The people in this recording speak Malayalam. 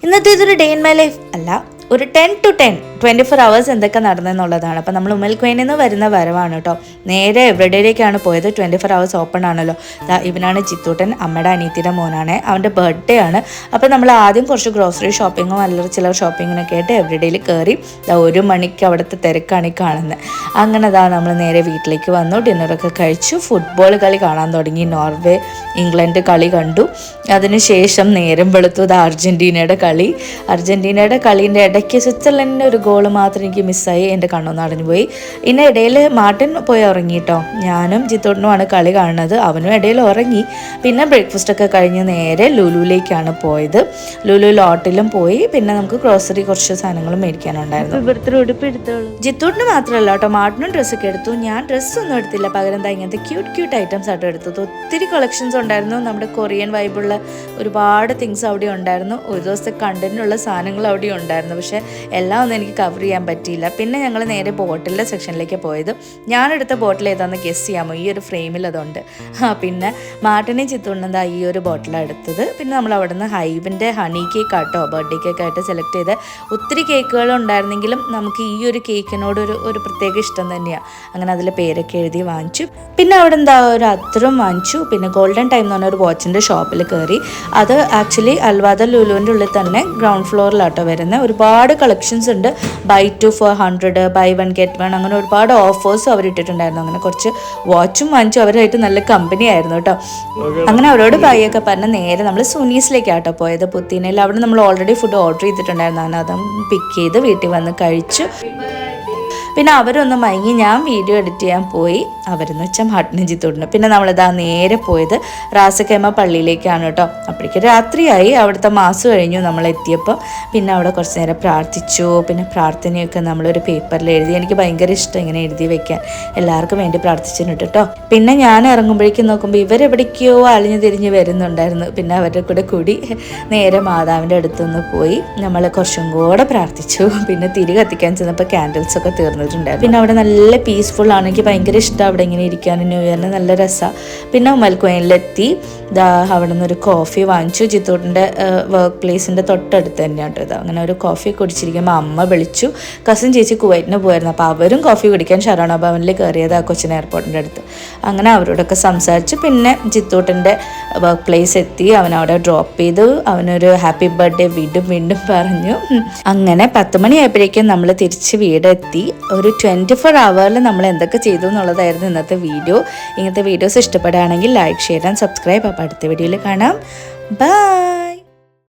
ഇന്നത്തെ ഇതൊരു ഡേ ഇൻ മൈ ലൈഫ് അല്ല, ഒരു 10 to 10 24 hours എന്തൊക്കെ നടന്നെന്നുള്ളതാണ്. അപ്പോൾ നമ്മൾ ഉമ്മൽ ക്വീനിൽ നിന്ന് വരുന്ന വരവാണ് കേട്ടോ. നേരെ എവിടെയിലേക്കാണ് പോയത്. 24 hours ഓപ്പൺ ആണല്ലോ. ഇവനാണ് ചിത്തൂട്ടൻ, അമ്മയുടെ അനിയത്തിയുടെ മോനാണ്. അവൻ്റെ ബർത്ത്ഡേ ആണ്. അപ്പോൾ നമ്മൾ ആദ്യം കുറച്ച് ഗ്രോസറി ഷോപ്പിങ്ങും അല്ലെങ്കിൽ ചില ഷോപ്പിങ്ങിനൊക്കെ ആയിട്ട് എവിടെയിൽ കയറി 1 മണിക്ക് അവിടുത്തെ തിരക്കാണ് ഈ കാണുന്നത്. അങ്ങനെ നമ്മൾ നേരെ വീട്ടിലേക്ക് വന്നു, ഡിന്നറൊക്കെ കഴിച്ചു, ഫുട്ബോൾ കളി കാണാൻ തുടങ്ങി. നോർവേ ഇംഗ്ലണ്ട് കളി കണ്ടു. അതിനുശേഷം നേരം വെളുത്തു അർജൻറ്റീനയുടെ കളീൻ്റെ ഇടയ്ക്ക് സ്വിറ്റ്സർലൻഡിൻ്റെ ഒരു ഗോൾ മാത്രം എനിക്ക് മിസ്സായി, എൻ്റെ കണ്ണൊന്ന് അടഞ്ഞു പോയി. ഇതിൻ്റെ ഇടയിൽ മാർട്ടിൻ പോയി ഉറങ്ങി കേട്ടോ. ഞാനും ജിത്തോട്ടനുമാണ് കളി കാണുന്നത്. അവനും ഇടയിൽ ഉറങ്ങി. പിന്നെ ബ്രേക്ക്ഫാസ്റ്റൊക്കെ കഴിഞ്ഞ് നേരെ ലുലുവിലേക്കാണ് പോയത്. ലുലു ലോട്ടിലും പോയി. പിന്നെ നമുക്ക് ഗ്രോസറി കുറച്ച് സാധനങ്ങളും മേടിക്കാനുണ്ടായിരുന്നു. ജിത്തോട്ടിന് മാത്രമല്ല കേട്ടോ, മാർട്ടിനും ഡ്രസ്സൊക്കെ എടുത്തു. ഞാൻ ഡ്രസ്സൊന്നും എടുത്തില്ല, പകരം ഇങ്ങനത്തെ ക്യൂട്ട് ഐറ്റംസ് ആയിട്ട് എടുത്തത്. ഒത്തിരി കളക്ഷൻസ് ഉണ്ടായിരുന്നു. നമ്മുടെ കൊറിയൻ വൈബുള്ള ഒരുപാട് തിങ്സ് അവിടെ ഉണ്ടായിരുന്നു. ഒരു ദിവസത്തെ കണ്ടന്റിനുള്ള സാധനങ്ങൾ അവിടെ ഉണ്ടായിരുന്നു. പക്ഷേ എല്ലാം ഒന്നും എനിക്ക് കവർ ചെയ്യാൻ പറ്റിയില്ല. പിന്നെ ഞങ്ങൾ നേരെ ബോട്ടിലിൻ്റെ സെക്ഷനിലേക്ക് പോയത്. ഞാനെടുത്ത ബോട്ടിൽ ഏതാണെന്ന് ഗസ് ചെയ്യാമോ? ഈ ഒരു ഫ്രെയിമിൽ അതുണ്ട്. പിന്നെ മാർട്ടിനെയും ചിത്തുണ്ടെന്താ ഈ ഒരു ബോട്ടിലാണ് എടുത്തത്. പിന്നെ നമ്മൾ അവിടെ നിന്ന് ഹൈവിൻ്റെ ഹണി കേക്ക് ആട്ടോ ബർത്ത്ഡേ കേക്കായിട്ട് സെലക്ട് ചെയ്ത്. ഒത്തിരി കേക്കുകൾ ഉണ്ടായിരുന്നെങ്കിലും നമുക്ക് ഈ ഒരു കേക്കിനോട് ഒരു പ്രത്യേക ഇഷ്ടം തന്നെയാണ്. അങ്ങനെ അതിൽ പേരൊക്കെ എഴുതി വാങ്ങിച്ചു. പിന്നെ അവിടെ ഒരു അത്തറും വാങ്ങിച്ചു. പിന്നെ ഗോൾഡൻ ടൈം എന്ന് പറഞ്ഞ ഒരു വാച്ചിൻ്റെ ഷോപ്പിൽ കയറി. അത് ആക്ച്വലി അൽവാദ ലുലുവിൻ്റെ ഉള്ളിൽ തന്നെ ഗ്രൗണ്ട് ഫ്ലോറിലാട്ടോ വരുന്നത്. ഒരുപാട് കളക്ഷൻസ് ഉണ്ട്. buy 2 for 100, buy 1 get 1, അങ്ങനെ ഒരുപാട് ഓഫേഴ്സും അവരിട്ടിട്ടുണ്ടായിരുന്നു. അങ്ങനെ കുറച്ച് വാച്ചും വാങ്ങിച്ചു. അവരായിട്ട് നല്ല കമ്പനി ആയിരുന്നു കേട്ടോ. അങ്ങനെ അവരോട് ബൈ ഒക്കെ പറഞ്ഞ് നേരെ നമ്മൾ സുനീസിലേക്കാട്ടോ പോയത്, പുത്തീനയിൽ. അവിടെ നമ്മൾ ഓൾറെഡി ഫുഡ് ഓർഡർ ചെയ്തിട്ടുണ്ടായിരുന്നു. അങ്ങനെ അതും പിക്ക് ചെയ്ത് വീട്ടിൽ വന്ന് കഴിച്ചു. പിന്നെ അവരൊന്ന് മയങ്ങി. ഞാൻ വീഡിയോ എഡിറ്റ് ചെയ്യാൻ പോയി. അവരെന്ന് വെച്ചാൽ മാർട്ടിനും ജിത്തോട്ടിനും. പിന്നെ നമ്മളിതാ നേരെ പോയത് റാസഖൈമ പള്ളിയിലേക്കാണ് കേട്ടോ. അപ്പോഴേക്കും രാത്രിയായി. അവിടുത്തെ മാസം കഴിഞ്ഞു നമ്മൾ എത്തിയപ്പോൾ. പിന്നെ അവിടെ കുറച്ച് നേരം പ്രാർത്ഥിച്ചു. പിന്നെ പ്രാർത്ഥനയൊക്കെ നമ്മളൊരു പേപ്പറിൽ എഴുതി. എനിക്ക് ഭയങ്കര ഇഷ്ടം ഇങ്ങനെ എഴുതി വെക്കാൻ. എല്ലാവർക്കും വേണ്ടി പ്രാർത്ഥിച്ചിട്ടുണ്ട് കേട്ടോ. പിന്നെ ഞാൻ ഇറങ്ങുമ്പോഴേക്കും നോക്കുമ്പോൾ ഇവരെവിടേക്കോ അലിഞ്ഞു തിരിഞ്ഞ് വരുന്നുണ്ടായിരുന്നു. പിന്നെ അവരുടെ കൂടി നേരെ മാതാവിൻ്റെ അടുത്തുനിന്ന് പോയി നമ്മൾ കുറച്ചും കൂടെ പ്രാർത്ഥിച്ചു. പിന്നെ തിരി കത്തിക്കാൻ ചെന്നപ്പോൾ ക്യാൻഡിൽസൊക്കെ തീർന്നു. പിന്നെ അവിടെ നല്ല പീസ്ഫുൾ ആണ്. എനിക്ക് ഭയങ്കര ഇഷ്ടം അവിടെ ഇങ്ങനെ ഇരിക്കാനും. ന്യൂ ഇയറിന് നല്ല രസമാണ്. പിന്നെ ഉമ്മൽ ക്വീനിലെത്തി. അവിടെ നിന്നൊരു കോഫി വാങ്ങിച്ചു. ജിത്തോട്ടിൻ്റെ വർക്ക് പ്ലേസിൻ്റെ തൊട്ടടുത്ത് തന്നെയാണ് കേട്ടോ. അങ്ങനെ ഒരു കോഫി കുടിച്ചിരിക്കുമ്പോൾ അമ്മ വിളിച്ചു. കസിൻ ചേച്ചി കുവൈറ്റിന് പോയിരുന്നു. അപ്പോൾ അവരും കോഫി കുടിക്കാൻ ഷറാണ ഭവനിൽ കയറിയത്, ആ കൊച്ചിൻ എയർപോർട്ടിൻ്റെ അടുത്ത്. അങ്ങനെ അവരോടൊക്കെ സംസാരിച്ചു. പിന്നെ ജിത്തോട്ടിൻ്റെ വർക്ക് പ്ലേസ് എത്തി. അവനവിടെ ഡ്രോപ്പ് ചെയ്തു. അവനൊരു ഹാപ്പി ബർത്ത്ഡേ വീണ്ടും പറഞ്ഞു. അങ്ങനെ 10 മണിയായപ്പോഴേക്കും നമ്മൾ തിരിച്ച് വീടെത്തി. ഒരു 24 hours നമ്മൾ എന്തൊക്കെ ചെയ്തു എന്നുള്ളതായിരുന്നു ഇന്നത്തെ വീഡിയോ. ഇങ്ങനത്തെ വീഡിയോസ് ഇഷ്ടപ്പെടുകയാണെങ്കിൽ ലൈക്ക്, ഷെയർ ആൻഡ് സബ്സ്ക്രൈബ്. അപ്പോൾ അടുത്ത വീഡിയോയിൽ കാണാം. ബൈ.